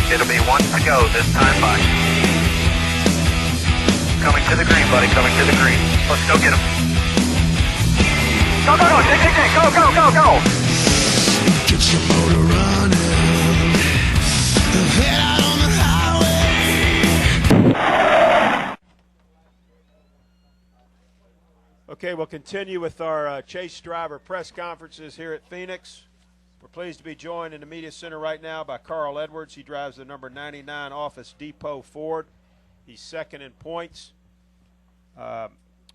It'll be one to go this time by. Coming to the green, buddy, coming to the green. Let's go get him. Go, go, go, go, go, go, go. Get your motor running. Head out on the highway. Okay, we'll continue with our Chase driver press conferences here at Phoenix. We're pleased to be joined in the media center right now by Carl Edwards. He drives the number 99 Office Depot Ford. He's second in points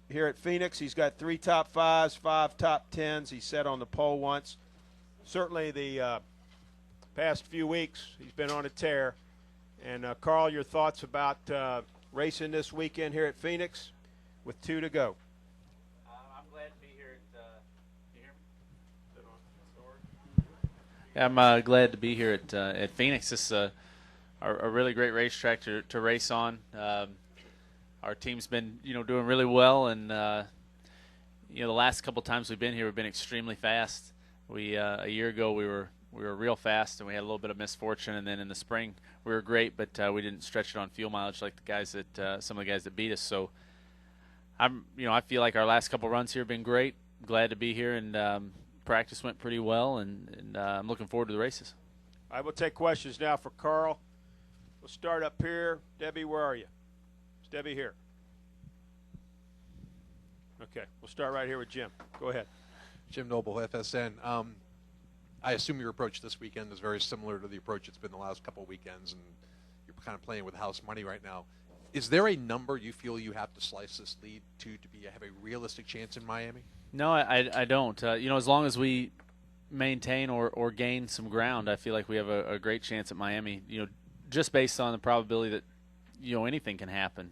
here at Phoenix. He's got 3 top 5s, 5 top 10s. He sat on the pole once. Certainly the past few weeks he's been on a tear. And Carl, your thoughts about racing this weekend here at Phoenix with 2 to go? I'm glad to be here. Can you hear me? I'm glad to be here at Phoenix. This is a really great racetrack to race on. Our team's been doing really well, and the last couple times we've been here, we've been extremely fast. We a year ago we were real fast, and we had a little bit of misfortune, and then in the spring we were great, but we didn't stretch it on fuel mileage like the guys that some of the guys that beat us. So I feel like our last couple runs here have been great. Glad to be here, and practice went pretty well, and I'm looking forward to the races. I will take questions now for Carl. We'll start up here. Debbie, where are you? Is Debbie here? Okay, we'll start right here with Jim. Go ahead. Jim Noble, FSN. I assume your approach this weekend is very similar to the approach it's been the last couple of weekends, and you're kind of playing with house money right now. Is there a number you feel you have to slice this lead to have a realistic chance in Miami? No, I don't. As long as we maintain or gain some ground, I feel like we have a great chance at Miami. Just based on the probability that anything can happen.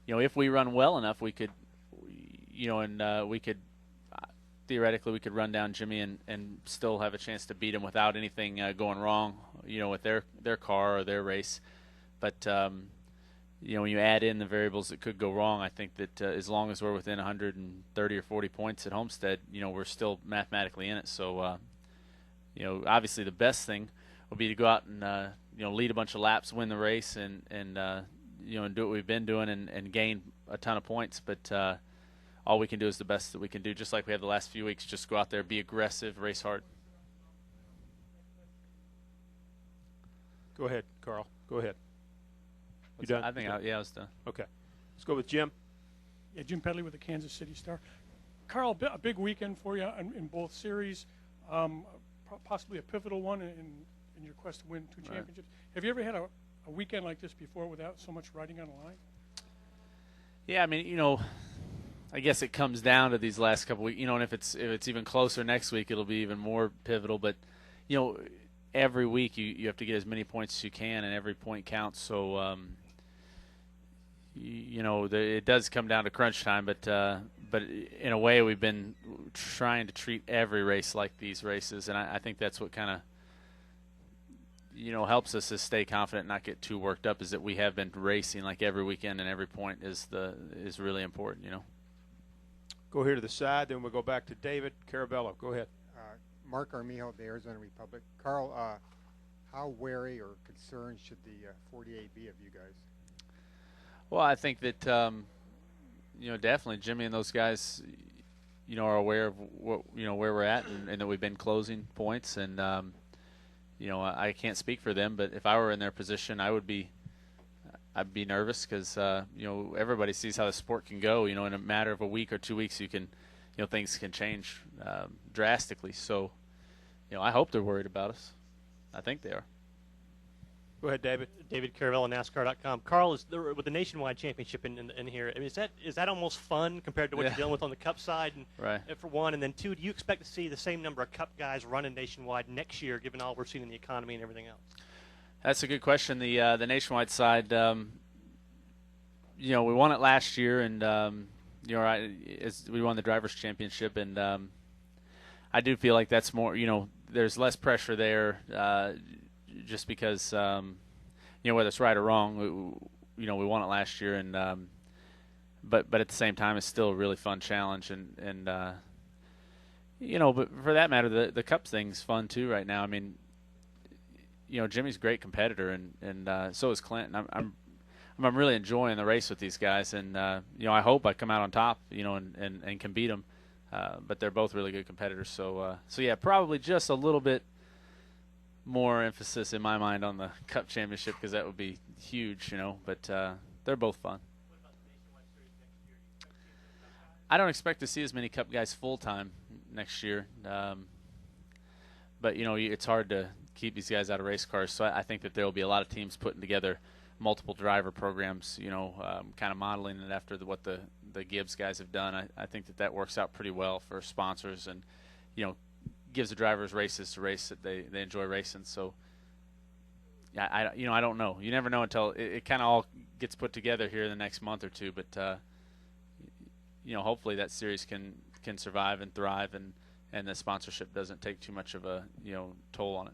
If we run well enough, we could, we could theoretically we could run down Jimmy and still have a chance to beat him without anything going wrong, with their car or their race. But when you add in the variables that could go wrong, I think that as long as we're within 130 or 40 points at Homestead, we're still mathematically in it. So, obviously the best thing would be to go out and lead a bunch of laps, win the race, and do what we've been doing and gain a ton of points. But all we can do is the best that we can do, just like we have the last few weeks. Just go out there, be aggressive, race hard. Go ahead, Carl. Go ahead. You done? I think, I was done. Okay. Let's go with Jim. Yeah, Jim Pedley with the Kansas City Star. Carl, a big weekend for you in both series, possibly a pivotal one in your quest to win 2 championships. Right. Have you ever had a weekend like this before without so much riding on the line? Yeah, I mean, I guess it comes down to these last couple weeks, and if it's even closer next week, it'll be even more pivotal. But, every week you have to get as many points as you can, and every point counts. So, it does come down to crunch time, but in a way we've been trying to treat every race like these races, and I think that's what kind of helps us to stay confident and not get too worked up, is that we have been racing like every weekend, and every point is really important. Go here to the side, then we'll go back to David Carabello. Go ahead. Mark Armijo, the Arizona Republic. Carl, how wary or concerned should the 48 be of you guys? Well, I think that definitely Jimmy and those guys, are aware of what where we're at, and that we've been closing points. And I can't speak for them, but if I were in their position, I'd be nervous, because everybody sees how the sport can go. In a matter of a week or 2 weeks, you can, things can change drastically. So, I hope they're worried about us. I think they are. Go ahead, David. David Caravella, NASCAR.com. Carl, with the Nationwide Championship in here, I mean, is that almost fun compared to what you're dealing with on the Cup side? And, right. For one, and then two, do you expect to see the same number of Cup guys running Nationwide next year, given all we're seeing in the economy and everything else? That's a good question. The Nationwide side, we won it last year, and we won the Drivers' Championship, and I do feel like that's more. There's less pressure there. Just because, whether it's right or wrong, we won it last year, and but at the same time, it's still a really fun challenge, and but for that matter, the Cup thing's fun too right now. I mean, Jimmy's a great competitor, and so is Clinton. I'm really enjoying the race with these guys, and I hope I come out on top, and can beat them. But they're both really good competitors, so yeah, probably just a little bit more emphasis in my mind on the Cup Championship because that would be huge, But they're both fun. I don't expect to see as many Cup guys full time next year, but it's hard to keep these guys out of race cars. So I think that there will be a lot of teams putting together multiple driver programs, kind of modeling it after what the Gibbs guys have done. I think that works out pretty well for sponsors and, gives the drivers races to race that they enjoy racing. So, yeah, I don't know. You never know until it kind of all gets put together here in the next month or two. But, hopefully that series can survive and thrive and the sponsorship doesn't take too much of a, toll on it.